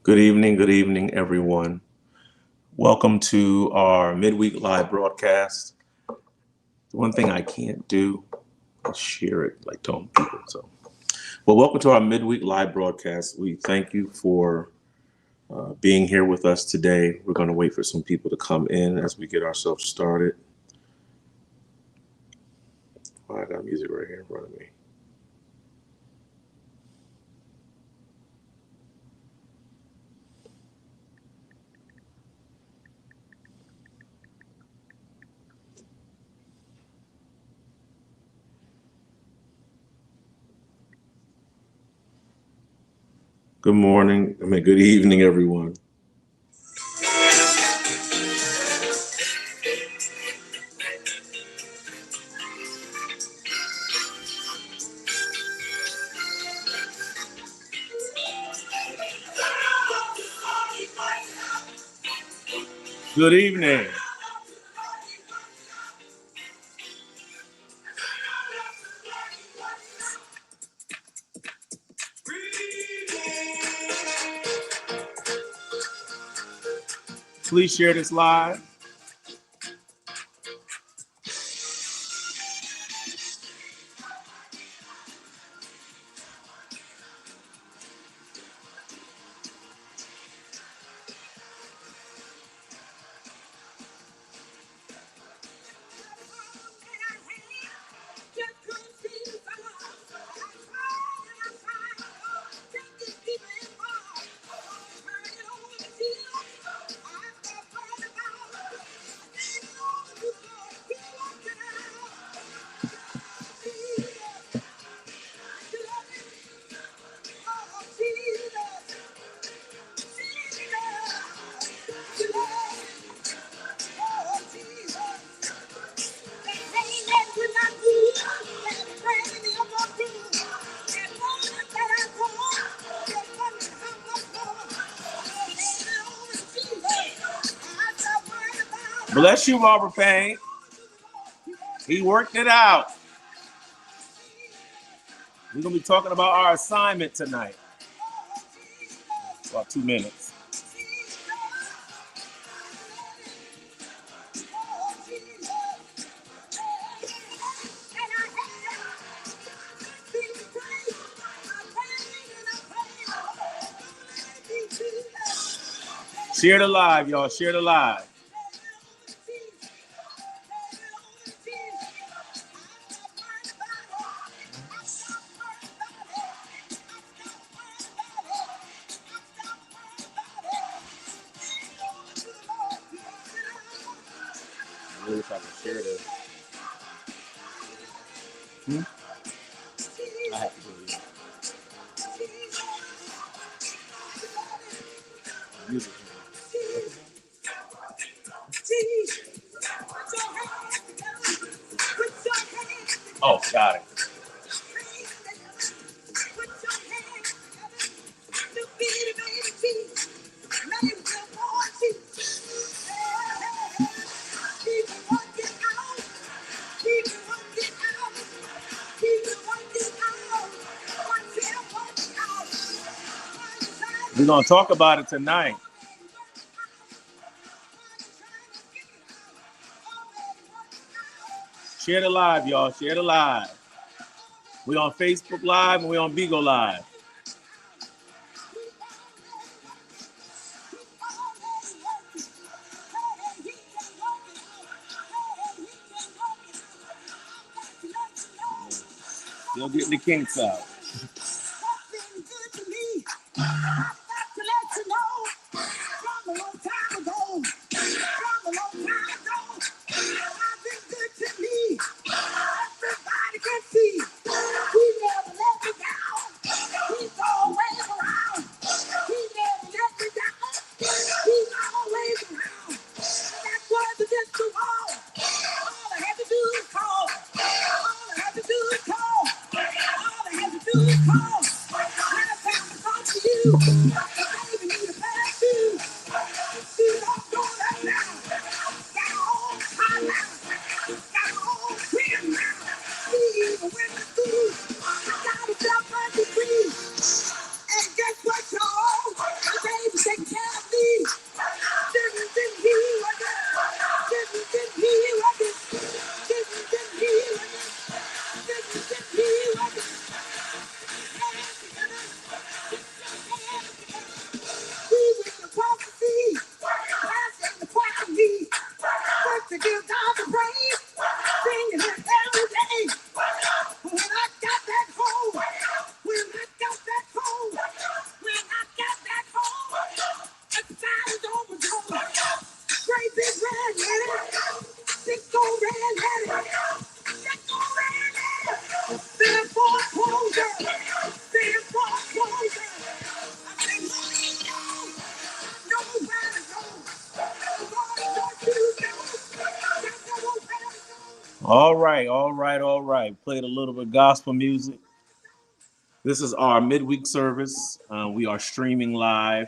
Good evening, everyone. Welcome to our midweek live broadcast. The one thing I can't do is share it like telling people. Well, welcome to our midweek live broadcast. We thank you for being here with us today. We're going to wait for some people to come in as we get ourselves started. Oh, I got music right here in front of me. Good evening, everyone. Good evening. Please share this live. Bless you, Robert Payne. He worked it out. We're going to be talking about our assignment tonight. About 2 minutes. Share the live, y'all. Share the live. I wish I could share this. I have to do it. Music. Oh, got it. We're going to talk about it tonight. Share the live, y'all. Share the live. We're on Facebook Live and we're on Bigo Live. Still getting the kinks out. All right, all right, all right. Played a little bit of gospel music. This is our midweek service. We are streaming live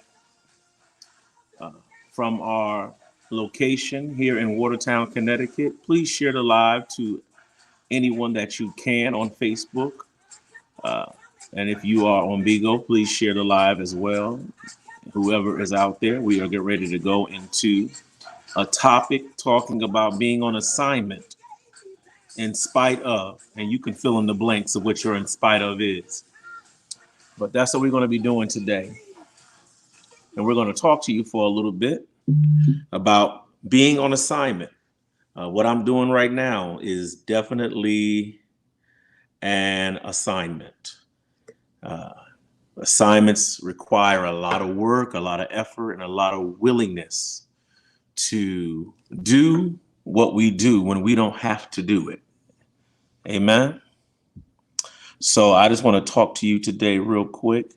from our location here in Watertown, Connecticut. Please share the live to anyone that you can on Facebook. Uh, and if you are on Bigo, please share the live as well. Whoever is out there, we are getting ready to go into a topic talking about being on assignment in spite of, and you can fill in the blanks of what your in spite of is. But that's what we're going to be doing today. And we're going to talk to you for a little bit about being on assignment. What I'm doing right now is definitely an assignment. Assignments require a lot of work, a lot of effort, and a lot of willingness to do what we do when we don't have to do it. Amen. So I just want to talk to you today real quick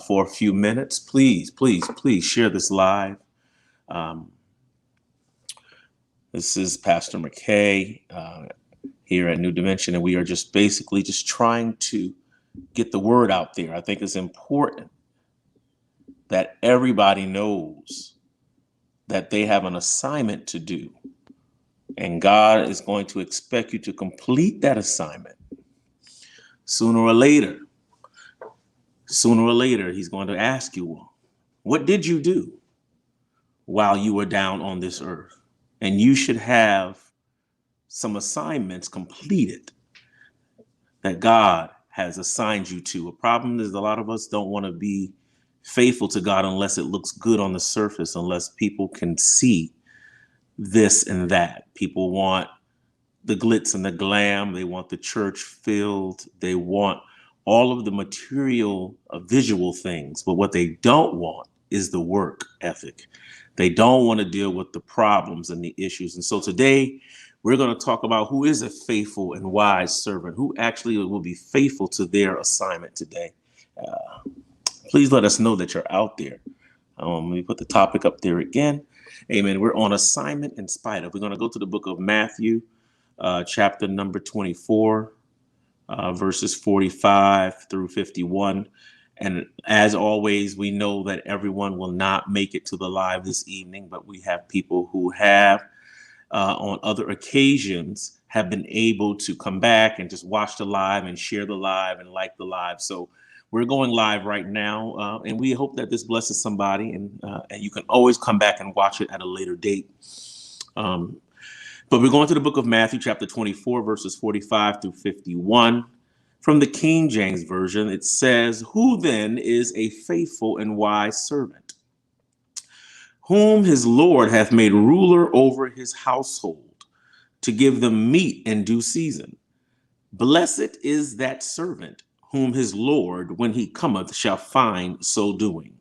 for a few minutes. Please, please, please share this live. This is Pastor McKay here at New Dimension, and we are just basically just trying to get the word out there. I think it's important that everybody knows that they have an assignment to do, and God is going to expect you to complete that assignment. Sooner or later, he's going to ask you, well, what did you do while you were down on this earth? And you should have some assignments completed that God has assigned you to. A problem is a lot of us don't want to be faithful to God unless it looks good on the surface, unless people can see this and that. People want the glitz and the glam. They want the church filled. They want all of the material, visual things. But what they don't want is the work ethic. They don't want to deal with the problems and the issues. And so today we're going to talk about who is a faithful and wise servant, who actually will be faithful to their assignment today. Please let us know that you're out there. Let me put the topic up there again. Amen. We're on assignment in spite of. We're going to go to the book of Matthew, chapter number 24, verses 45 through 51. And as always, we know that everyone will not make it to the live this evening, but we have people who have on other occasions have been able to come back and just watch the live and share the live and like the live. So we're going live right now, and we hope that this blesses somebody, and you can always come back and watch it at a later date. But we're going to the book of Matthew, chapter 24, verses 45 through 51. From the King James Version, it says, "Who then is a faithful and wise servant, whom his Lord hath made ruler over his household, to give them meat in due season? Blessed is that servant, whom his Lord, when he cometh, shall find so doing.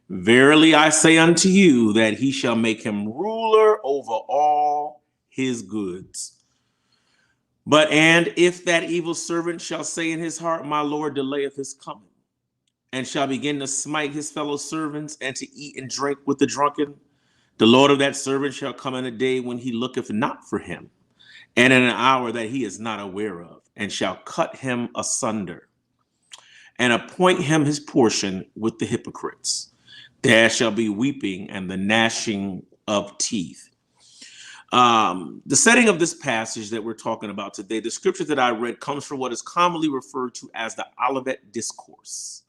Verily I say unto you, that he shall make him ruler over all his goods. And if that evil servant shall say in his heart, My Lord delayeth his coming, and shall begin to smite his fellow servants, and to eat and drink with the drunken, the Lord of that servant shall come in a day when he looketh not for him, and in an hour that he is not aware of, and shall cut him asunder, and appoint him his portion with the hypocrites. There shall be weeping and the gnashing of teeth." The setting of this passage that we're talking about today, the scripture that I read comes from what is commonly referred to as the Olivet Discourse.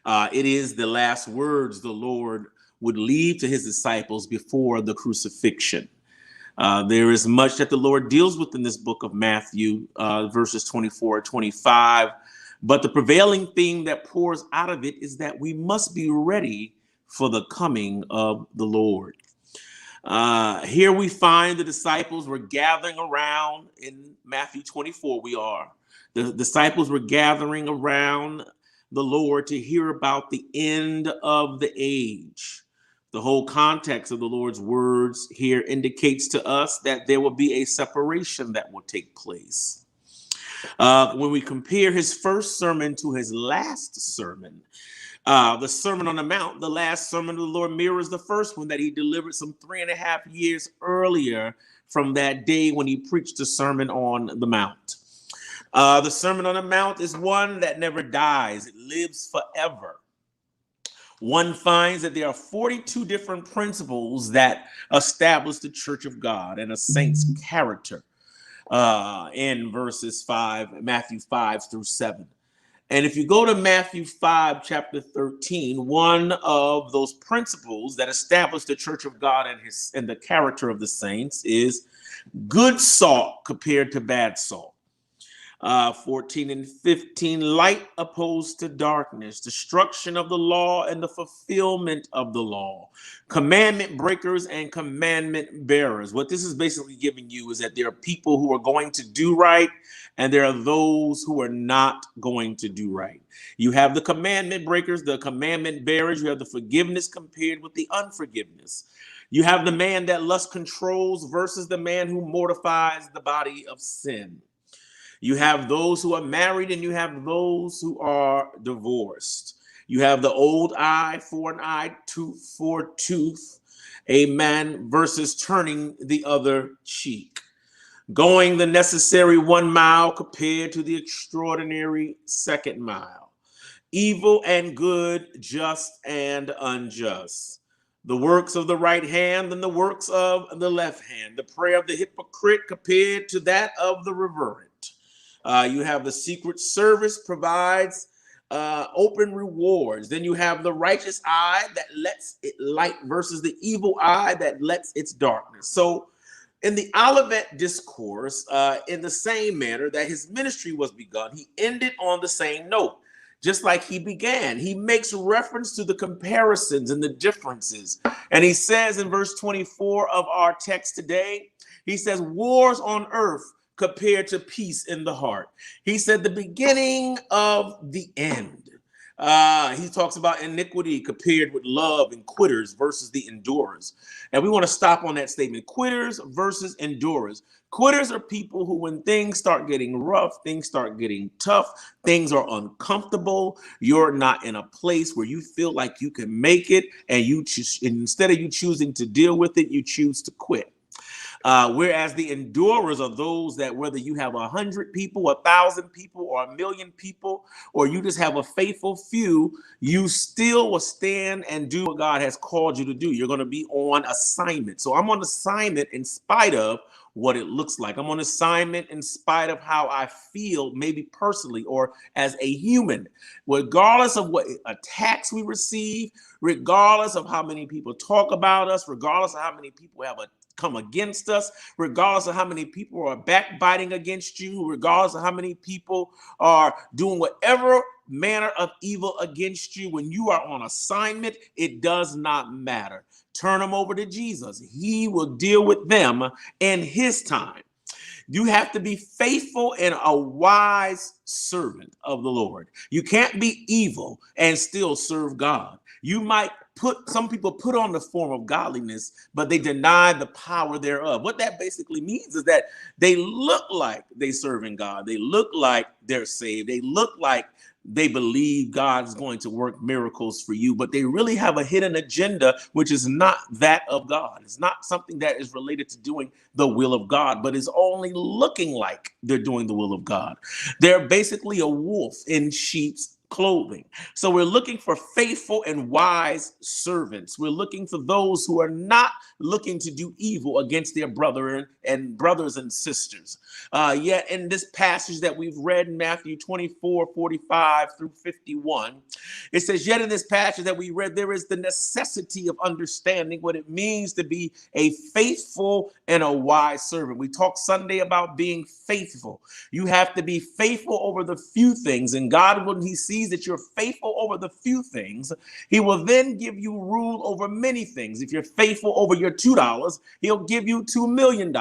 It is the last words the Lord would leave to his disciples before the crucifixion. There is much that the Lord deals with in this book of Matthew, verses 24 and 25. But the prevailing theme that pours out of it is that we must be ready for the coming of the Lord. Here we find the disciples were gathering around in Matthew 24. The disciples were gathering around the Lord to hear about the end of the age. The whole context of the Lord's words here indicates to us that there will be a separation that will take place. When we compare his first sermon to his last sermon, the Sermon on the Mount, the last sermon of the Lord, mirrors the first one that he delivered some 3.5 years earlier from that day when he preached the Sermon on the Mount. The Sermon on the Mount is one that never dies. It lives forever. One finds that there are 42 different principles that establish the Church of God and a saint's character in Matthew 5 through 7. And if you go to Matthew 5, chapter 13, one of those principles that establish the Church of God and the character of the saints is good salt compared to bad salt. 14 and 15, light opposed to darkness, destruction of the law and the fulfillment of the law, commandment breakers and commandment bearers. What this is basically giving you is that there are people who are going to do right, and there are those who are not going to do right. You have the commandment breakers, the commandment bearers. You have the forgiveness compared with the unforgiveness. You have the man that lust controls versus the man who mortifies the body of sin. You have those who are married and you have those who are divorced. You have the old eye for an eye, tooth for tooth, amen, versus turning the other cheek. Going the necessary 1 mile compared to the extraordinary 2nd mile. Evil and good, just and unjust. The works of the right hand and the works of the left hand. The prayer of the hypocrite compared to that of the reverent. You have the secret service provides open rewards. Then you have the righteous eye that lets it light versus the evil eye that lets its darkness. So in the Olivet Discourse, in the same manner that his ministry was begun, he ended on the same note. Just like he began, he makes reference to the comparisons and the differences. And he says in verse 24 of our text today, he says, wars on earth compared to peace in the heart. He said the beginning of the end. He talks about iniquity compared with love and quitters versus the endurers. And we want to stop on that statement. Quitters versus endurers. Quitters are people who, when things start getting rough, things start getting tough, things are uncomfortable, you're not in a place where you feel like you can make it, and instead of you choosing to deal with it, you choose to quit. Whereas the endurers are those that whether you have 100 people, 1,000 people, or 1,000,000 people, or you just have a faithful few, you still will stand and do what God has called you to do. You're going to be on assignment. So I'm on assignment in spite of what it looks like. I'm on assignment in spite of how I feel, maybe personally or as a human, regardless of what attacks we receive, regardless of how many people talk about us, regardless of how many people have come against us, regardless of how many people are backbiting against you, regardless of how many people are doing whatever manner of evil against you. When you are on assignment, it does not matter. Turn them over to Jesus. He will deal with them in his time. You have to be faithful and a wise servant of the Lord. You can't be evil and still serve God. You might some people put on the form of godliness, but they deny the power thereof. What that basically means is that they look like they serving God. They look like they're saved. They look like they believe God's going to work miracles for you, but they really have a hidden agenda, which is not that of God. It's not something that is related to doing the will of God, but is only looking like they're doing the will of God. They're basically a wolf in sheep's clothing. So we're looking for faithful and wise servants. We're looking for those who are not looking to do evil against their brothers and sisters. Yet in this passage that we've read in Matthew 24:45 through 51, it says, yet in this passage that we read, there is the necessity of understanding what it means to be a faithful and a wise servant. We talked Sunday about being faithful. You have to be faithful over the few things, and God, when he sees that you're faithful over the few things, he will then give you rule over many things. If you're faithful over your $2, he'll give you $2 million.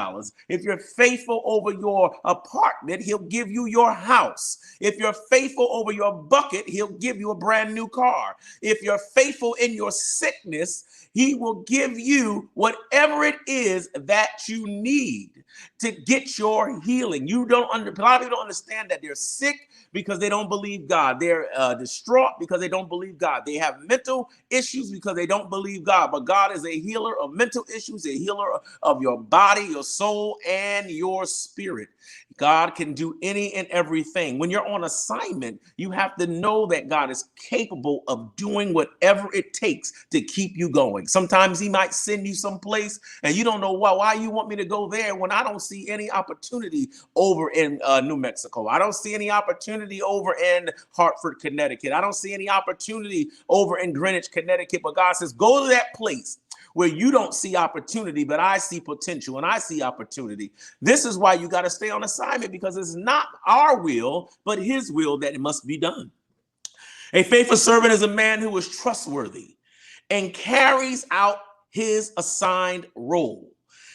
If you're faithful over your apartment, he'll give you your house. If you're faithful over your bucket, he'll give you a brand new car. If you're faithful in your sickness, he will give you whatever it is that you need to get your healing. A lot of people don't understand that they're sick because they don't believe God. They're distraught because they don't believe God. They have mental issues because they don't believe God. But God is a healer of mental issues, a healer of your body, your soul, and your spirit. God can do any and everything. When you're on assignment, you have to know that God is capable of doing whatever it takes to keep you going. Sometimes he might send you someplace and you don't know why you want me to go there when I don't see any opportunity over in New Mexico. I don't see any opportunity over in Hartford, Connecticut. I don't see any opportunity over in Greenwich, Connecticut. But God says, go to that place where you don't see opportunity, but I see potential and I see opportunity. This is why you got to stay on assignment, because it's not our will, but his will that it must be done. A faithful servant is a man who is trustworthy and carries out his assigned role.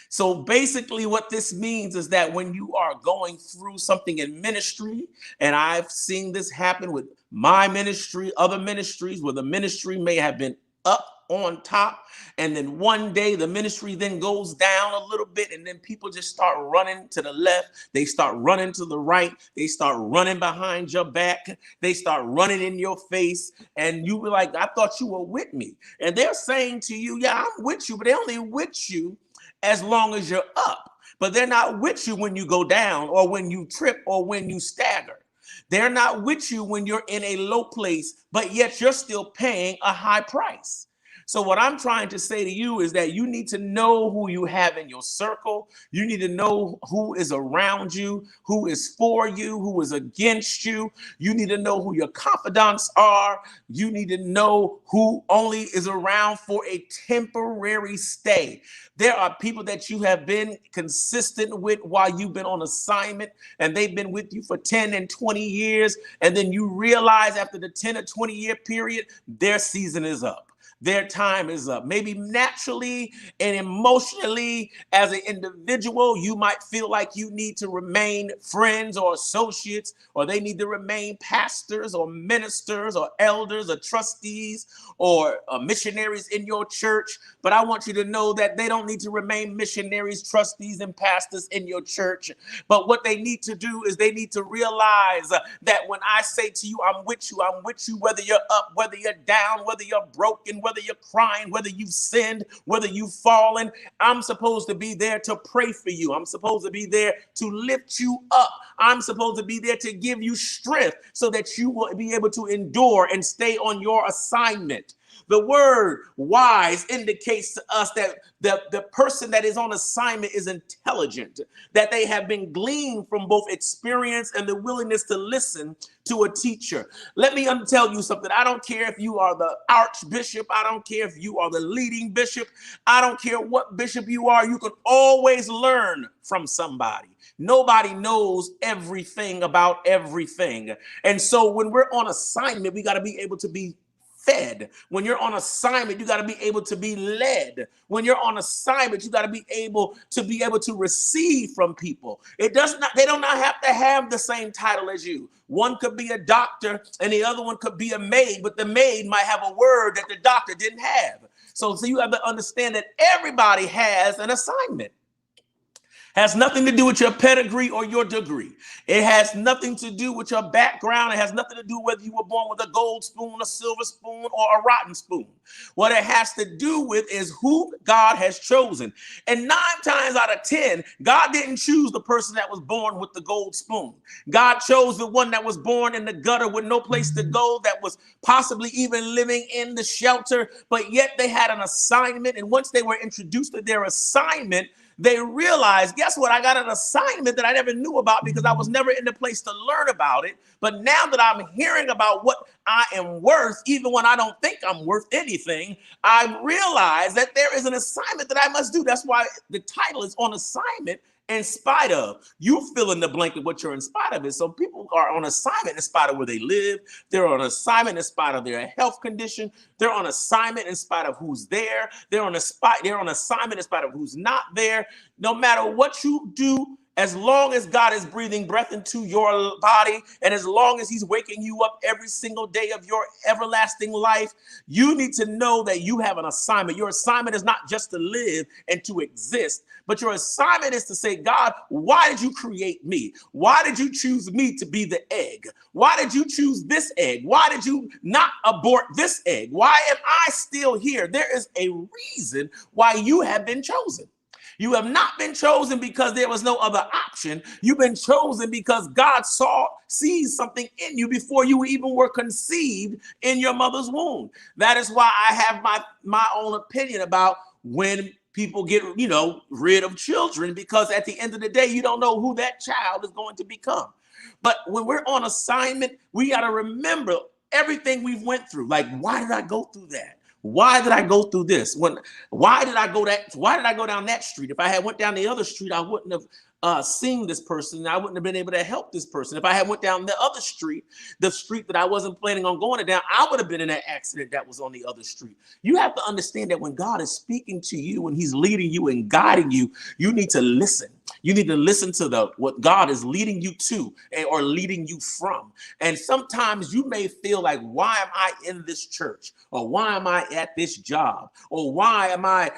So basically what this means is that when you are going through something in ministry, and I've seen this happen with my ministry, other ministries, where the ministry may have been up on top, and then one day the ministry then goes down a little bit, and then people just start running to the left, they start running to the right, they start running behind your back, they start running in your face, and you be like, I thought you were with me. And they're saying to you, yeah, I'm with you, but they're only with you as long as you're up, but they're not with you when you go down or when you trip or when you stagger. They're not with you when you're in a low place, but yet you're still paying a high price. So what I'm trying to say to you is that you need to know who you have in your circle. You need to know who is around you, who is for you, who is against you. You need to know who your confidants are. You need to know who only is around for a temporary stay. There are people that you have been consistent with while you've been on assignment, and they've been with you for 10 and 20 years. And then you realize after the 10 or 20 year period, their season is up. Their time is up. Maybe naturally and emotionally, as an individual, you might feel like you need to remain friends or associates, or they need to remain pastors or ministers or elders or trustees or missionaries in your church. But I want you to know that they don't need to remain missionaries, trustees, and pastors in your church. But what they need to do is they need to realize that when I say to you, I'm with you, whether you're up, whether you're down, whether you're broken, whether you're crying, whether you've sinned, whether you've fallen. I'm supposed to be there to pray for you. I'm supposed to be there to lift you up. I'm supposed to be there to give you strength so that you will be able to endure and stay on your assignment. The word wise indicates to us that the person that is on assignment is intelligent, that they have been gleaned from both experience and the willingness to listen to a teacher. Let me tell you something. I don't care if you are the archbishop. I don't care if you are the leading bishop. I don't care what bishop you are. You can always learn from somebody. Nobody knows everything about everything. And so when we're on assignment, we got to be able to be fed. When you're on assignment, you got to be able to be led. When you're on assignment, you got to be able to receive from people. They do not have to have the same title as you. One could be a doctor and the other one could be a maid, but the maid might have a word that the doctor didn't have. So you have to understand that everybody has an assignment. Has nothing to do with your pedigree or your degree. It has nothing to do with your background. It has nothing to do whether you were born with a gold spoon, a silver spoon, or a rotten spoon. What it has to do with is who God has chosen. And 9 times out of 10, God didn't choose the person that was born with the gold spoon. God chose the one that was born in the gutter with no place to go, that was possibly even living in the shelter, but yet they had an assignment. And once they were introduced to their assignment, they realized, guess what? I got an assignment that I never knew about because I was never in the place to learn about it. But now that I'm hearing about what I am worth, even when I don't think I'm worth anything, I realize that there is an assignment that I must do. That's why the title is On Assignment in Spite Of. You fill in the blank of what you're in spite of it. So people are on assignment in spite of where they live. They're on assignment in spite of their health condition. They're on assignment in spite of who's there. They're on assignment in spite of who's not there. No matter what you do As long as God is breathing breath into your body, and as long as he's waking you up every single day of your everlasting life, you need to know that you have an assignment. Your assignment is not just to live and to exist, but your assignment is to say, God, why did you create me? Why did you choose me to be the egg? Why did you choose this egg? Why did you not abort this egg? Why am I still here? There is a reason why you have been chosen. You have not been chosen because there was no other option. You've been chosen because God sees something in you before you even were conceived in your mother's womb. That is why I have my own opinion about when people get, rid of children, because at the end of the day, you don't know who that child is going to become. But when we're on assignment, we got to remember everything we've went through. Like, why did I go through that? Why did I go through this? Why did I go down that street? If I had went down the other street, I wouldn't have seen this person. I wouldn't have been able to help this person. If I had went down the other street, the street that I wasn't planning on going down, I would have been in that accident that was on the other street. You have to understand that when God is speaking to you and he's leading you and guiding you, you need to listen. You need to listen to what God is leading you to or leading you from. And sometimes you may feel like, why am I in this church? Or why am I at this job? Or why am I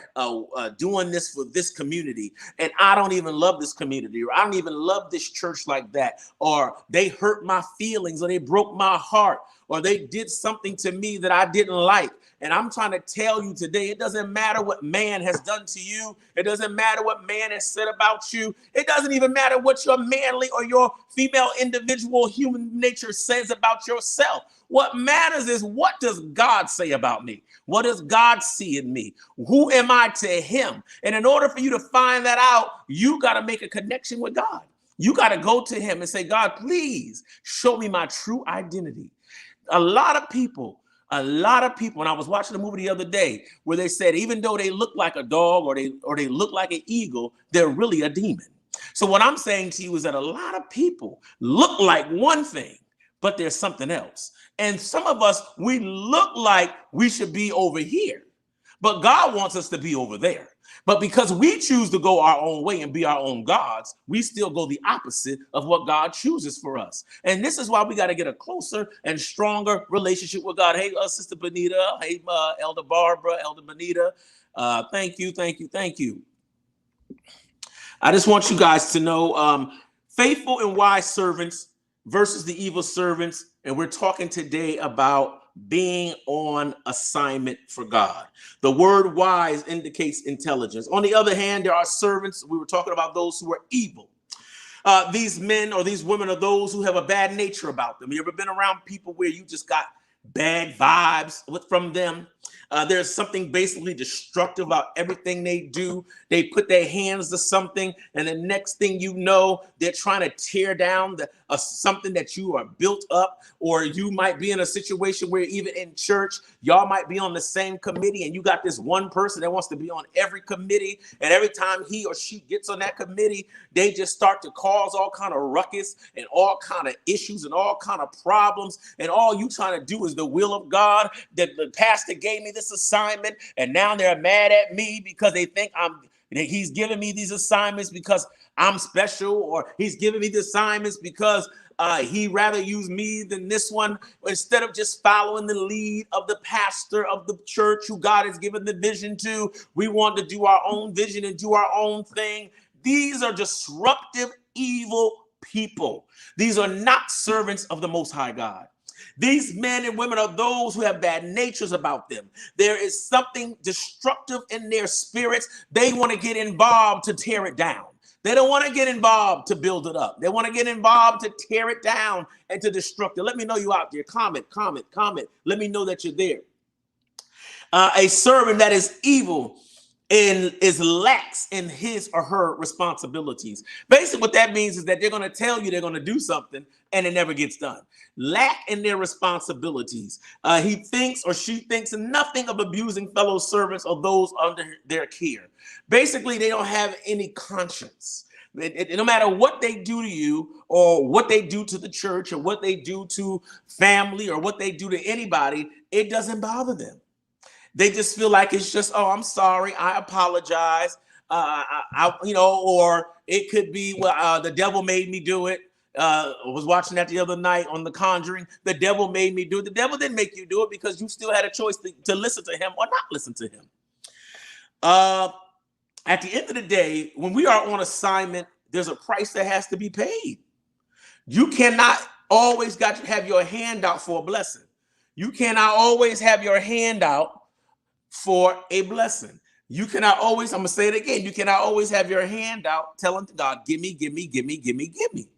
doing this for this community? And I don't even love this community, or I don't even love this church like that. Or they hurt my feelings, or they broke my heart, or they did something to me that I didn't like. And I'm trying to tell you today, it doesn't matter what man has done to you. It doesn't matter what man has said about you. It doesn't even matter what your manly or your female individual human nature says about yourself. What matters is, what does God say about me? What does God see in me? Who am I to him? And in order for you to find that out, you got to make a connection with God. You got to go to him and say, God, please show me my true identity. A lot of people, and I was watching a movie the other day where they said, even though they look like a dog or they look like an eagle, they're really a demon. So what I'm saying to you is that a lot of people look like one thing, but there's something else. And some of us, we look like we should be over here, but God wants us to be over there. But because we choose to go our own way and be our own gods, we still go the opposite of what God chooses for us. And this is why we got to get a closer and stronger relationship with God. Hey, Sister Benita. Hey, Elder Barbara, Elder Benita. Thank you. I just want you guys to know, faithful and wise servants versus the evil servants. And we're talking today about being on assignment for God. The word wise indicates intelligence. On the other hand, there are servants. We were talking about those who are evil. These men or these women are those who have a bad nature about them. You ever been around people where you just got bad vibes from them? There's something basically destructive about everything they do. They put their hands to something, and the next thing you know, they're trying to tear down something that you are built up. Or you might be in a situation where even in church, y'all might be on the same committee, and you got this one person that wants to be on every committee. And every time he or she gets on that committee, they just start to cause all kind of ruckus and all kind of issues and all kind of problems. And all you trying to do is the will of God. That the pastor gave me this assignment, and now they're mad at me because they think he's giving me these assignments because I'm special, or he's giving me the assignments because he rather use me than this one. Instead of just following the lead of the pastor of the church who God has given the vision to, we want to do our own vision and do our own thing. These are disruptive, evil people. These are not servants of the Most High God. These men and women are those who have bad natures about them. There is something destructive in their spirits. They want to get involved to tear it down. They don't want to get involved to build it up. They want to get involved to tear it down and to destruct it. Let me know you out there. Comment. Let me know that you're there. A servant that is evil and is lax in his or her responsibilities. Basically, what that means is that they're going to tell you they're going to do something and it never gets done. Lack in their responsibilities. He thinks or she thinks nothing of abusing fellow servants or those under their care. Basically, they don't have any conscience. No matter what they do to you or what they do to the church or what they do to family or what they do to anybody, it doesn't bother them. They just feel like it's just, oh, I'm sorry, I apologize. Or it could be, well, the devil made me do it. I was watching that the other night on The Conjuring. The devil made me do it. The devil didn't make you do it because you still had a choice to listen to him or not listen to him. At the end of the day, when we are on assignment, there's a price that has to be paid. You cannot always have your hand out for a blessing. You cannot always have your hand out for a blessing. You cannot always, I'm going to say it again, you cannot always have your hand out telling God, give me, give me, give me, give me, give me.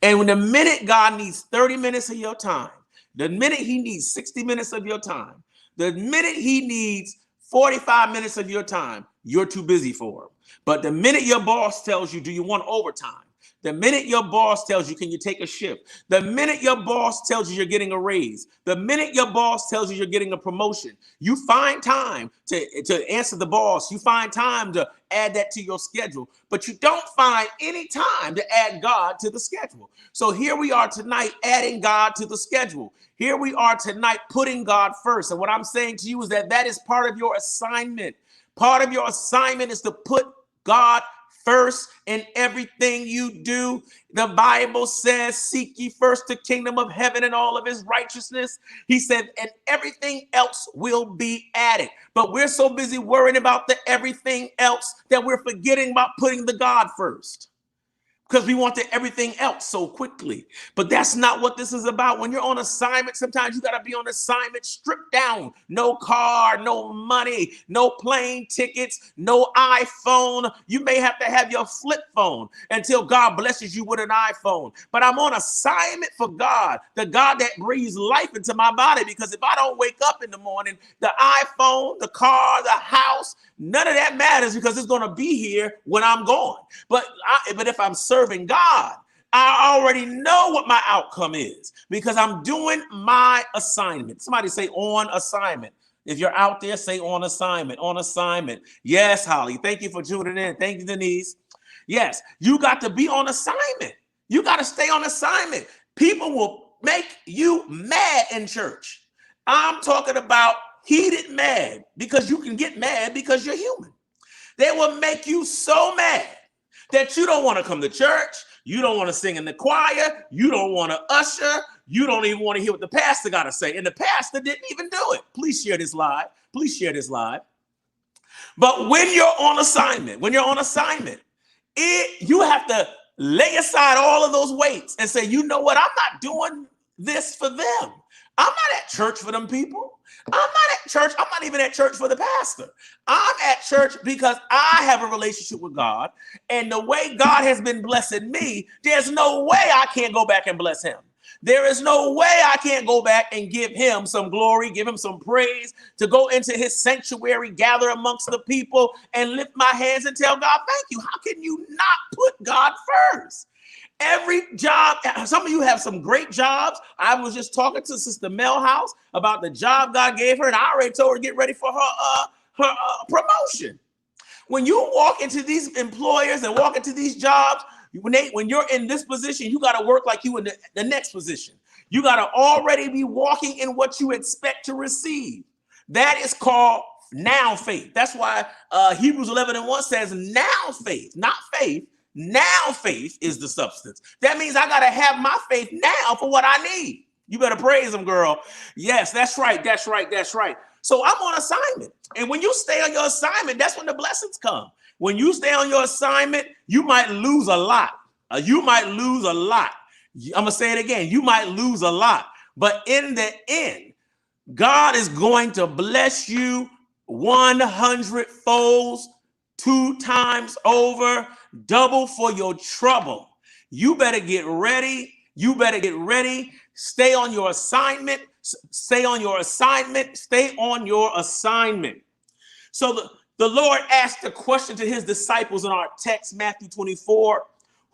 And when the minute God needs 30 minutes of your time, the minute he needs 60 minutes of your time, the minute he needs 45 minutes of your time, you're too busy for him. But the minute your boss tells you, do you want overtime? The minute your boss tells you, can you take a shift? The minute your boss tells you you're getting a raise, the minute your boss tells you you're getting a promotion, you find time to answer the boss. You find time to add that to your schedule, but you don't find any time to add God to the schedule. So here we are tonight, adding God to the schedule. Here we are tonight, putting God first. And what I'm saying to you is that is part of your assignment. Part of your assignment is to put God first in everything you do. The Bible says, seek ye first the kingdom of heaven and all of his righteousness. He said, and everything else will be added. But we're so busy worrying about the everything else that we're forgetting about putting the God first, because we want everything else so quickly. But that's not what this is about. When you're on assignment, sometimes you got to be on assignment stripped down. No car, no money, no plane tickets, no iPhone. You may have to have your flip phone until God blesses you with an iPhone. But I'm on assignment for God, the God that breathes life into my body, because if I don't wake up in the morning, the iPhone, the car, the house, none of that matters, because it's going to be here when I'm gone. But if I'm serving God, I already know what my outcome is, because I'm doing my assignment. Somebody say on assignment. If you're out there, say on assignment, on assignment. Yes, Holly. Thank you for tuning in. Thank you, Denise. Yes, you got to be on assignment. You got to stay on assignment. People will make you mad in church. I'm talking about heated mad, because you can get mad because you're human. They will make you so mad that you don't want to come to church. You don't want to sing in the choir. You don't want to usher. You don't even want to hear what the pastor got to say. And the pastor didn't even do it. Please share this live. Please share this live. But when you're on assignment, you have to lay aside all of those weights and say, you know what? I'm not doing this for them. I'm not at church for them people. I'm not at church. I'm not even at church for the pastor. I'm at church because I have a relationship with God. And the way God has been blessing me, there's no way I can't go back and bless him. There is no way I can't go back and give him some glory, give him some praise, to go into his sanctuary, gather amongst the people and lift my hands and tell God, thank you. How can you not put God first? Every job, some of you have some great jobs. I was just talking to Sister Melhouse about the job God gave her, and I already told her to get ready for her promotion. When you walk into these employers and walk into these jobs, when you're in this position, you got to work like you in the next position. You got to already be walking in what you expect to receive. That is called now faith. That's why Hebrews 11:1 says now faith, not faith. Now faith is the substance. That means I got to have my faith now for what I need. You better praise him, girl. Yes, that's right. That's right. That's right. So I'm on assignment. And when you stay on your assignment, that's when the blessings come. When you stay on your assignment, you might lose a lot. You might lose a lot. I'm going to say it again. You might lose a lot. But in the end, God is going to bless you 100 folds, 2 times over, double for your trouble. You better get ready. You better get ready. Stay on your assignment. Stay on your assignment. Stay on your assignment. So the Lord asked a question to his disciples in our text, Matthew 24.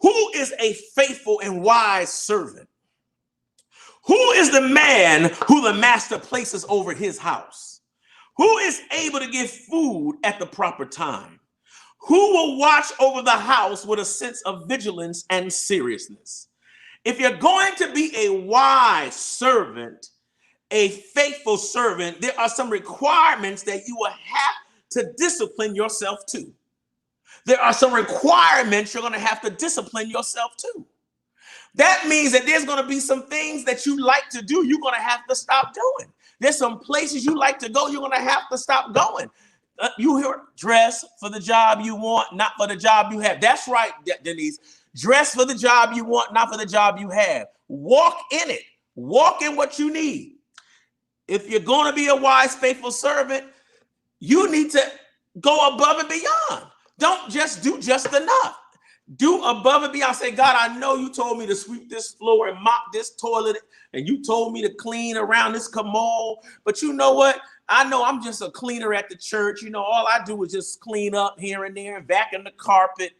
Who is a faithful and wise servant? Who is the man who the master places over his house? Who is able to give food at the proper time? Who will watch over the house with a sense of vigilance and seriousness? If you're going to be a wise servant, a faithful servant, there are some requirements that you will have to discipline yourself to. There are some requirements you're going to have to discipline yourself to. That means that there's going to be some things that you like to do, you're going to have to stop doing. There's some places you like to go, you're going to have to stop going. You hear, dress for the job you want, not for the job you have. That's right, Denise. Dress for the job you want, not for the job you have. Walk in it. Walk in what you need. If you're going to be a wise, faithful servant, you need to go above and beyond. Don't just do just enough. Do above and beyond. Say, God, I know you told me to sweep this floor and mop this toilet, and you told me to clean around this commode. But you know what? I know I'm just a cleaner at the church. You know, all I do is just clean up here and there and vacuum the carpet.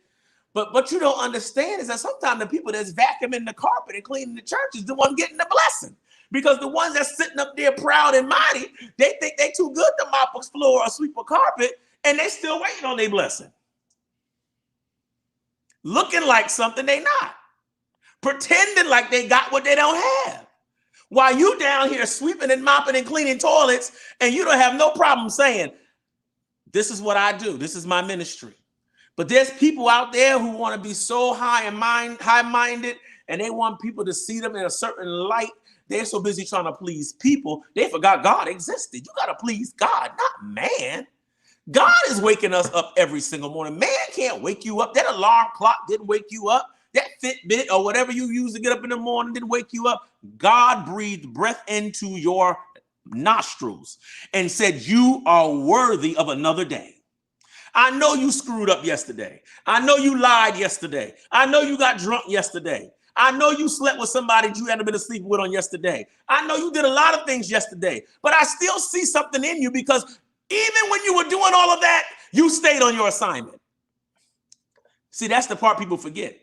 But what you don't understand is that sometimes the people that's vacuuming the carpet and cleaning the church is the one getting the blessing. Because the ones that's sitting up there proud and mighty, they think they too good to mop a floor or sweep a carpet, and they still waiting on their blessing. Looking like something they not. Pretending like they got what they don't have. While you down here sweeping and mopping and cleaning toilets, and you don't have no problem saying, this is what I do. This is my ministry. But there's people out there who want to be so high-minded, and they want people to see them in a certain light. They're so busy trying to please people, they forgot God existed. You got to please God, not man. God is waking us up every single morning. Man can't wake you up. That alarm clock didn't wake you up. That Fitbit or whatever you use to get up in the morning didn't wake you up. God breathed breath into your nostrils and said, you are worthy of another day. I know you screwed up yesterday. I know you lied yesterday. I know you got drunk yesterday. I know you slept with somebody that you hadn't been asleep with on yesterday. I know you did a lot of things yesterday, but I still see something in you because even when you were doing all of that, you stayed on your assignment. See, that's the part people forget.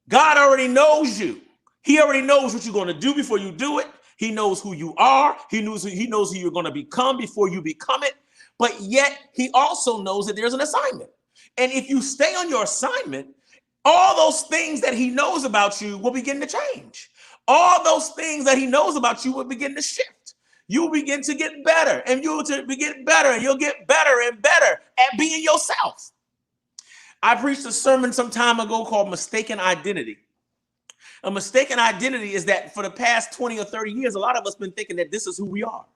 God already knows you. He already knows what you're going to do before you do it. He knows who you are. He knows who you're going to become before you become it. But yet he also knows that there's an assignment. And if you stay on your assignment, all those things that he knows about you will begin to change. All those things that he knows about you will begin to shift. You'll begin to get better, and you'll get better, and you'll get better and better at being yourself. I preached a sermon some time ago called Mistaken Identity. A mistaken identity is that for the past 20 or 30 years, a lot of us have been thinking that this is who we are.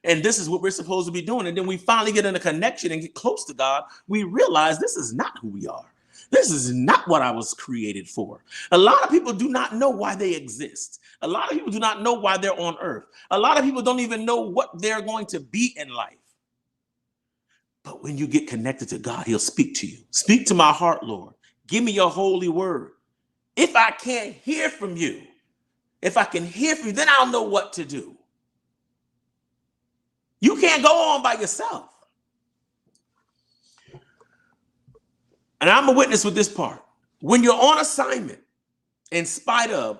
And this is what we're supposed to be doing. And then we finally get in a connection and get close to God. We realize this is not who we are. This is not what I was created for. A lot of people do not know why they exist. A lot of people do not know why they're on earth. A lot of people don't even know what they're going to be in life. But when you get connected to God, he'll speak to you. Speak to my heart, Lord. Give me your holy word. If I can't hear from you, if I can hear from you, then I'll know what to do. You can't go on by yourself. And I'm a witness with this part. When you're on assignment, in spite of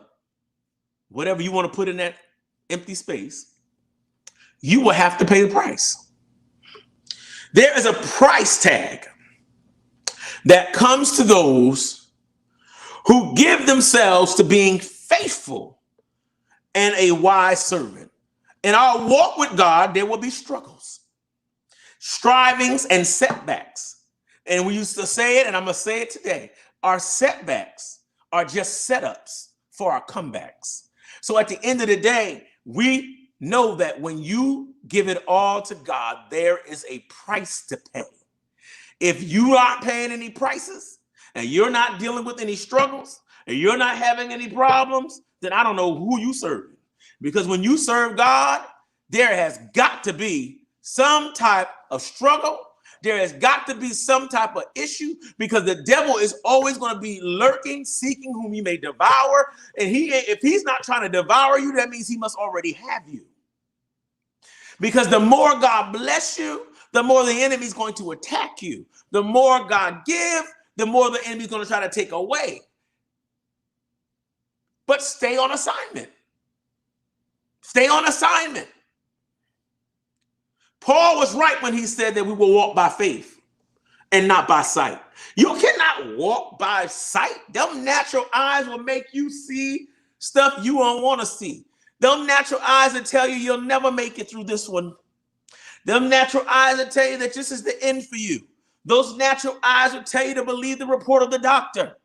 whatever you want to put in that empty space, you will have to pay the price. There is a price tag that comes to those who give themselves to being faithful and a wise servant. In our walk with God, there will be struggles, strivings, and setbacks. And we used to say it, and I'm going to say it today. Our setbacks are just setups for our comebacks. So at the end of the day, we know that when you give it all to God, there is a price to pay. If you aren't paying any prices and you're not dealing with any struggles and you're not having any problems, then I don't know who you serve. Because when you serve God, there has got to be some type of struggle. There has got to be some type of issue because the devil is always going to be lurking, seeking whom he may devour. And if he's not trying to devour you, that means he must already have you. Because the more God bless you, the more the enemy is going to attack you. The more God give, the more the enemy is going to try to take away. But stay on assignment. Stay on assignment. Paul was right when he said that we will walk by faith and not by sight. You cannot walk by sight. Them natural eyes will make you see stuff you don't want to see. Them natural eyes will tell you you'll never make it through this one. Them natural eyes will tell you that this is the end for you. Those natural eyes will tell you to believe the report of the doctor.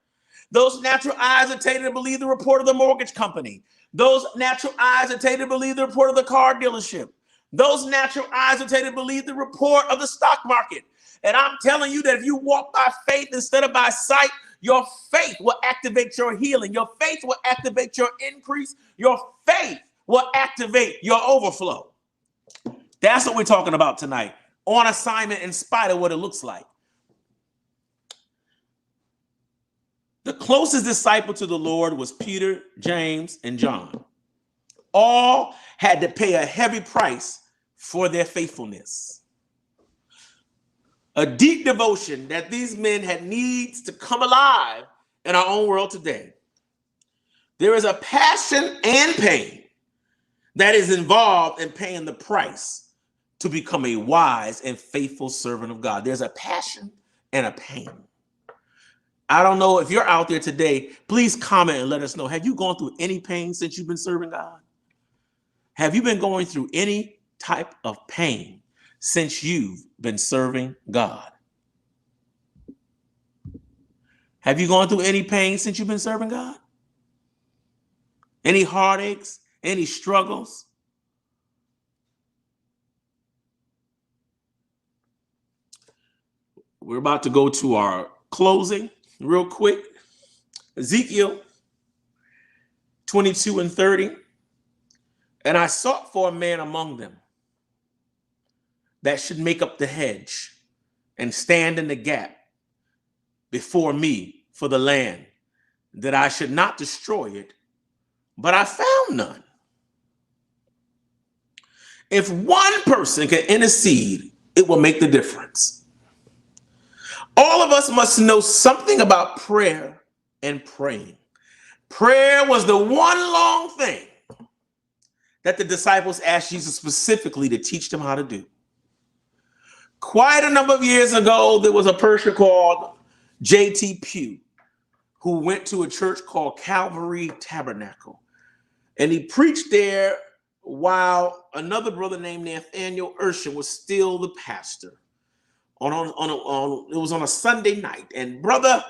Those natural eyes will tell you to believe the report of the mortgage company. Those natural eyes will tell you to believe the report of the car dealership. Those natural eyes will tell you to believe the report of the stock market. And I'm telling you that if you walk by faith instead of by sight, your faith will activate your healing. Your faith will activate your increase. Your faith will activate your overflow. That's what we're talking about tonight. On assignment in spite of what it looks like. The closest disciple to the Lord was Peter, James, and John. All had to pay a heavy price for their faithfulness. A deep devotion that these men had needs to come alive in our own world today. There is a passion and pain that is involved in paying the price to become a wise and faithful servant of God. There's a passion and a pain. I don't know if you're out there today, please comment and let us know. Have you gone through any pain since you've been serving God? Have you been going through any type of pain since you've been serving God? Have you gone through any pain since you've been serving God? Any heartaches, any struggles? We're about to go to our closing real quick. Ezekiel 22 and 30. And I sought for a man among them that should make up the hedge and stand in the gap before me for the land, that I should not destroy it, but I found none. If one person can intercede, it will make the difference. All of us must know something about prayer and praying. Prayer was the one long thing that the disciples asked Jesus specifically to teach them how to do. Quite a number of years ago, there was a person called J.T. Pugh who went to a church called Calvary Tabernacle. And he preached there while another brother named Nathaniel Urshan was still the pastor. It was on a Sunday night. And Brother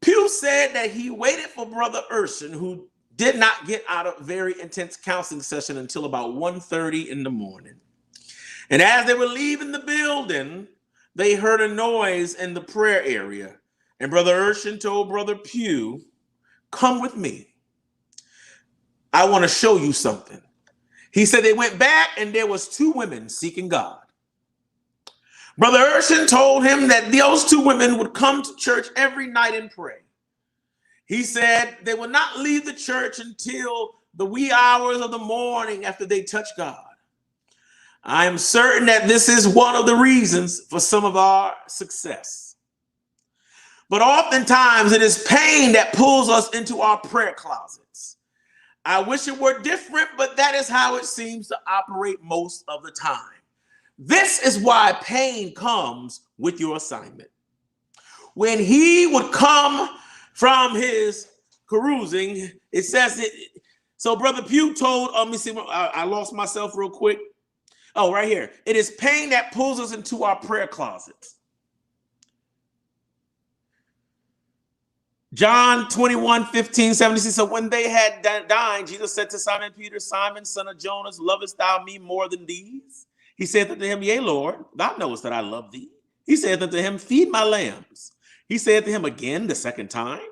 Pugh said that he waited for Brother Urshan, who did not get out of very intense counseling session until about 1:30 in the morning. And as they were leaving the building, they heard a noise in the prayer area. And Brother Urshan told Brother Pugh, "Come with me. I want to show you something." He said they went back and there was two women seeking God. Brother Urshan told him that those two women would come to church every night and pray. He said they would not leave the church until the wee hours of the morning after they touch God. I am certain that this is one of the reasons for some of our success. But oftentimes it is pain that pulls us into our prayer closets. I wish it were different, but that is how it seems to operate most of the time. This is why pain comes with your assignment. When he would come from his carousing, it says it. So Brother Pugh told, let me see, I lost myself real quick. Oh, right here. It is pain that pulls us into our prayer closets. John 21:15-76. So when they had dined, Jesus said to Simon Peter, "Simon, son of Jonas, lovest thou me more than these?" He said unto him, "Yea, Lord, thou knowest that I love thee." He said unto him, "Feed my lambs." He said to him again the second time,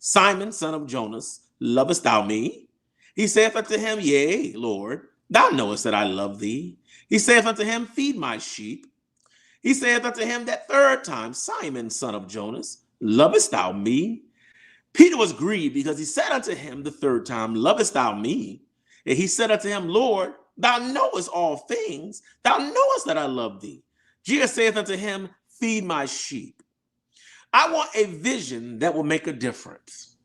"Simon, son of Jonas, lovest thou me?" He saith unto him, "Yea, Lord, thou knowest that I love thee." He saith unto him, "Feed my sheep." He saith unto him that third time, "Simon, son of Jonas, lovest thou me?" Peter was grieved because he said unto him the third time, "Lovest thou me?" And he said unto him, "Lord, thou knowest all things. Thou knowest that I love thee." Jesus saith unto him, "Feed my sheep." I want a vision that will make a difference.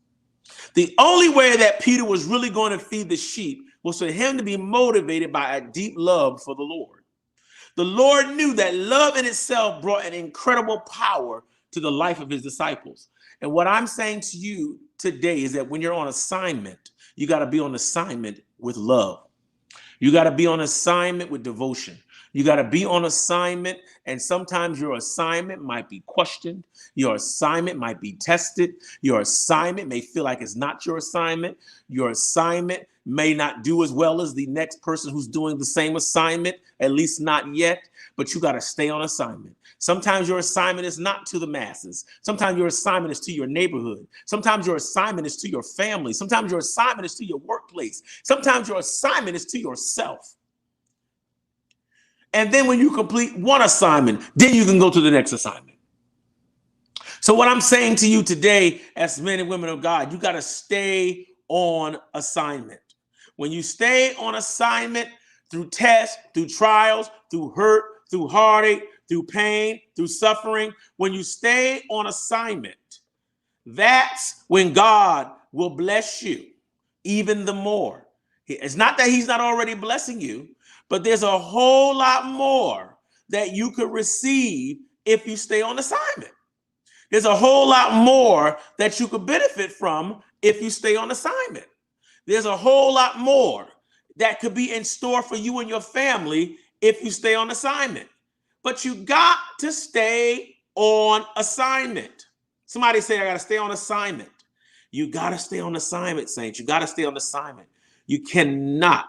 The only way that Peter was really going to feed the sheep was for him to be motivated by a deep love for the Lord. The Lord knew that love in itself brought an incredible power to the life of his disciples. And what I'm saying to you today is that when you're on assignment, you got to be on assignment with love. You got to be on assignment with devotion. You got to be on assignment, and sometimes your assignment might be questioned. Your assignment might be tested. Your assignment may feel like it's not your assignment. Your assignment may not do as well as the next person who's doing the same assignment, at least not yet, but you got to stay on assignment. Sometimes your assignment is not to the masses. Sometimes your assignment is to your neighborhood. Sometimes your assignment is to your family. Sometimes your assignment is to your workplace. Sometimes your assignment is to yourself. And then when you complete one assignment, then you can go to the next assignment. So what I'm saying to you today, as men and women of God, you got to stay on assignment. When you stay on assignment through tests, through trials, through hurt, through heartache, through pain, through suffering, when you stay on assignment, that's when God will bless you even the more. It's not that he's not already blessing you, but there's a whole lot more that you could receive if you stay on assignment. There's a whole lot more that you could benefit from if you stay on assignment. There's a whole lot more that could be in store for you and your family if you stay on assignment. But you got to stay on assignment. Somebody say, I got to stay on assignment. You got to stay on assignment, saints. You got to stay on assignment. You cannot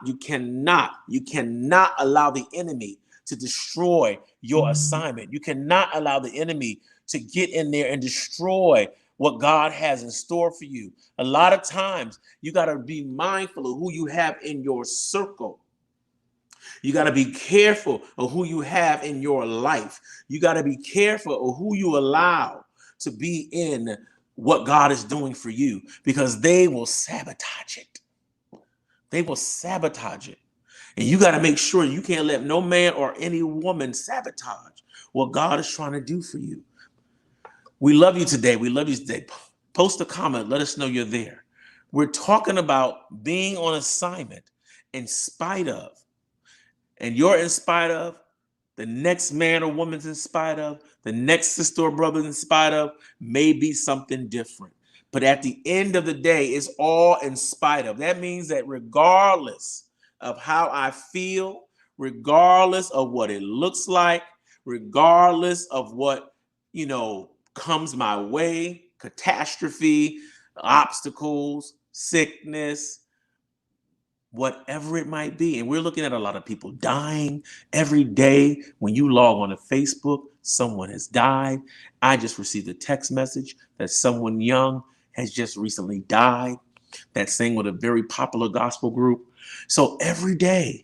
allow the enemy to destroy your assignment. You cannot allow the enemy to get in there and destroy what God has in store for you. A lot of times you got to be mindful of who you have in your circle. You got to be careful of who you have in your life. You got to be careful of who you allow to be in what God is doing for you, because they will sabotage it. They will sabotage it. And you got to make sure you can't let no man or any woman sabotage what God is trying to do for you. We love you today. We love you today. Post a comment. Let us know you're there. We're talking about being on assignment in spite of. And you're in spite of. The next man or woman's in spite of. The next sister or brother in spite of may be something different. But at the end of the day, it's all in spite of. That means that regardless of how I feel, regardless of what it looks like, regardless of what, comes my way, catastrophe, obstacles, sickness, whatever it might be. And we're looking at a lot of people dying every day. When you log on to Facebook, someone has died. I just received a text message that someone young has just recently died. That sang with a very popular gospel group. So every day,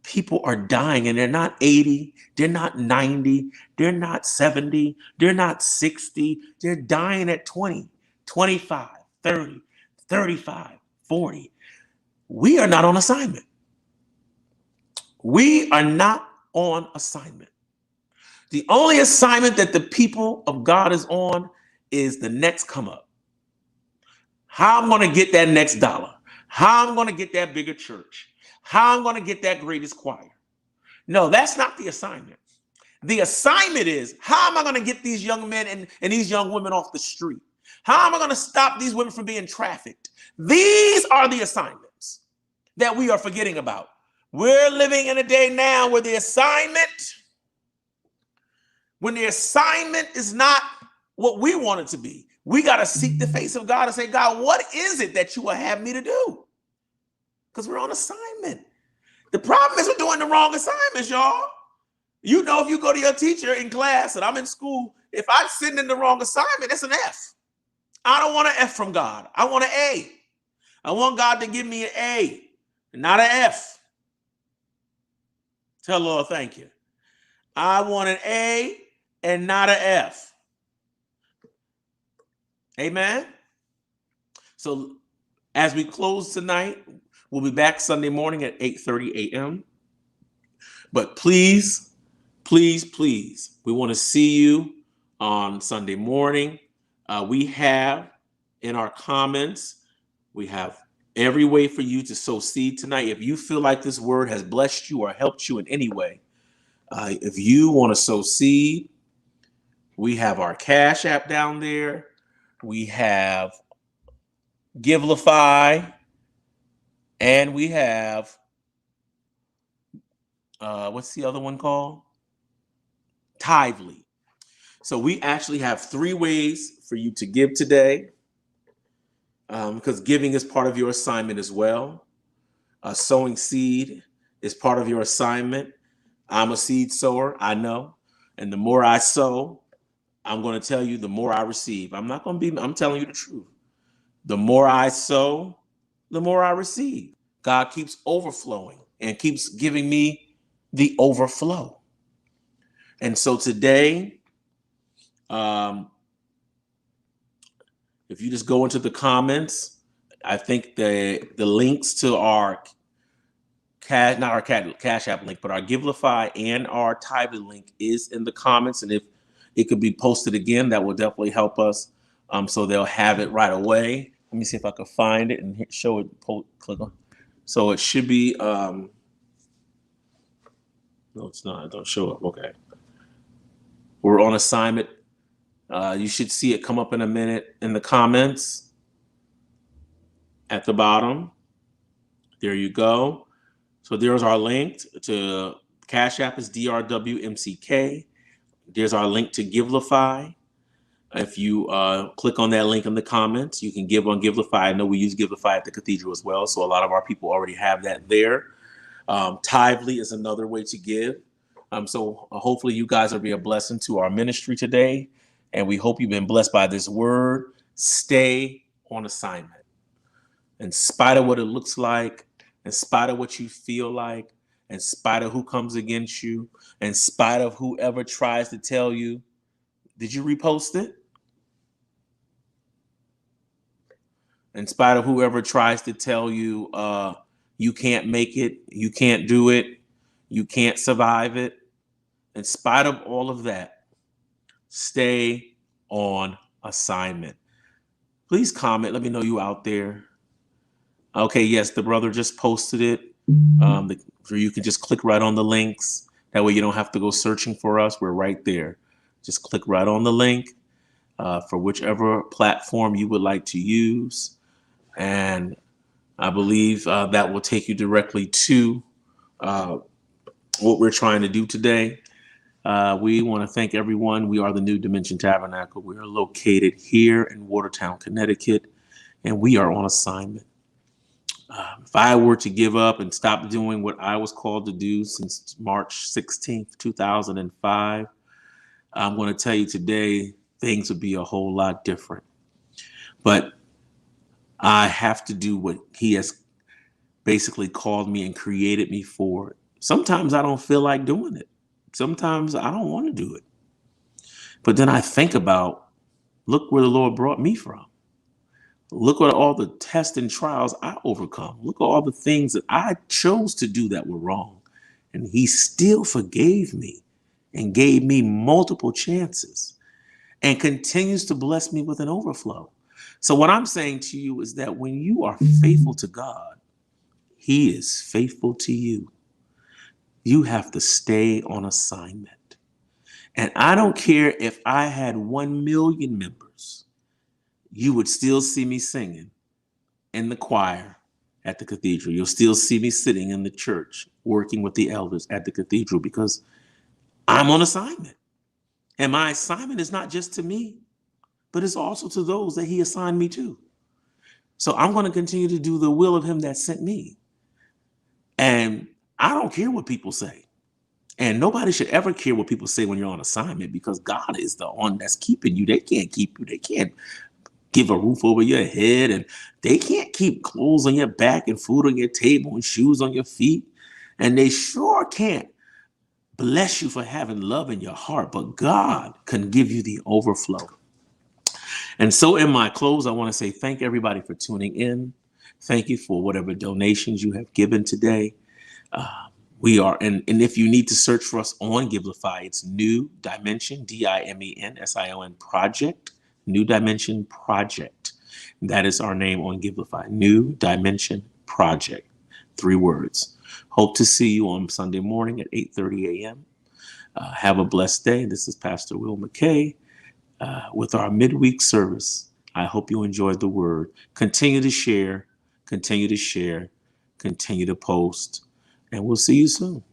people are dying, and they're not 80, they're not 90, they're not 70, they're not 60. They're dying at 20, 25, 30, 35, 40. We are not on assignment. We are not on assignment. The only assignment that the people of God is on is the next come up. How I'm going to get that next dollar. How I'm going to get that bigger church. How I'm going to get that greatest choir. No, that's not the assignment. The assignment is, how am I going to get these young men and these young women off the street? How am I going to stop these women from being trafficked? These are the assignments that we are forgetting about. We're living in a day now where the assignment is not what we want it to be. We got to seek the face of God and say, God, what is it that you will have me to do? Because we're on assignment. The problem is we're doing the wrong assignments, y'all. You know, if you go to your teacher in class and I'm in school, if I'm sitting in the wrong assignment, it's an F. I don't want an F from God. I want an A. I want God to give me an A, not an F. Tell Lord, thank you. I want an A and not an F. Amen. So as we close tonight, we'll be back Sunday morning at 8:30 a.m. But please, please, please, we want to see you on Sunday morning. We have in our comments, we have every way for you to sow seed tonight. If you feel like this word has blessed you or helped you in any way, if you want to sow seed, we have our Cash App down there. We have Givelify, and we have What's the other one called? Tithely. So we actually have 3 ways for you to give today, because giving is part of your assignment as well. Sowing seed is part of your assignment. I'm a seed sower, I know. And the more I sow, I'm going to tell you, the more I receive. I'm telling you the truth. The more I sow, the more I receive. God keeps overflowing and keeps giving me the overflow. And so today, um, if you just go into the comments, I think the links to our cash, not our cash app link, but our Givelify and our Tithely link is in the comments. And if it could be posted again, that will definitely help us. So they'll have it right away. Let me see if I can find it and show it. Click on. So it should be. No, it's not. It don't show up. Okay. We're on assignment. You should see it come up in a minute in the comments at the bottom. There you go. So there's our link to Cash App is DRWMCK. There's our link to Givelify. If you click on that link in the comments, you can give on Givelify. I know we use Givelify at the cathedral as well, so a lot of our people already have that there. Tithely is another way to give. So hopefully you guys will be a blessing to our ministry today, and we hope you've been blessed by this word. Stay on assignment. In spite of what it looks like, in spite of what you feel like, in spite of who comes against you, in spite of whoever tries to tell you, did you repost it? In spite of whoever tries to tell you you can't make it, you can't do it, you can't survive it, in spite of all of that, stay on assignment. Please comment. Let me know you out there. Okay, yes, the brother just posted it. You can just click right on the links. That way you don't have to go searching for us. We're right there. Just click right on the link for whichever platform you would like to use. And I believe that will take you directly to what we're trying to do today. We want to thank everyone. We are the New Dimension Tabernacle. We are located here in Watertown, Connecticut, and we are on assignment. If I were to give up and stop doing what I was called to do since March 16th, 2005, I'm going to tell you today, things would be a whole lot different. But I have to do what he has basically called me and created me for. Sometimes I don't feel like doing it. Sometimes I don't want to do it. But then I think about, look where the Lord brought me from. Look at all the tests and trials I overcome. Look at all the things that I chose to do that were wrong. And he still forgave me and gave me multiple chances and continues to bless me with an overflow. So what I'm saying to you is that when you are faithful to God, he is faithful to you. You have to stay on assignment. And I don't care if I had 1 million members, you would still see me singing in the choir at the cathedral. You'll still see me sitting in the church, working with the elders at the cathedral, because I'm on assignment. And my assignment is not just to me, but it's also to those that he assigned me to. So I'm going to continue to do the will of him that sent me. And I don't care what people say. And nobody should ever care what people say when you're on assignment, because God is the one that's keeping you. They can't keep you. They can't give a roof over your head, and they can't keep clothes on your back and food on your table and shoes on your feet. And they sure can't bless you for having love in your heart, but God can give you the overflow. And so in my close, I want to say thank everybody for tuning in. Thank you for whatever donations you have given today. We are, and if you need to search for us on Givelify, it's New Dimension, DIMENSION Project, New Dimension Project. That is our name on Givelify, New Dimension Project, 3 words. Hope to see you on Sunday morning at 8:30 a.m. Have a blessed day. This is Pastor Will McKay with our midweek service. I hope you enjoyed the word. Continue to share, continue to share, continue to post, and we'll see you soon.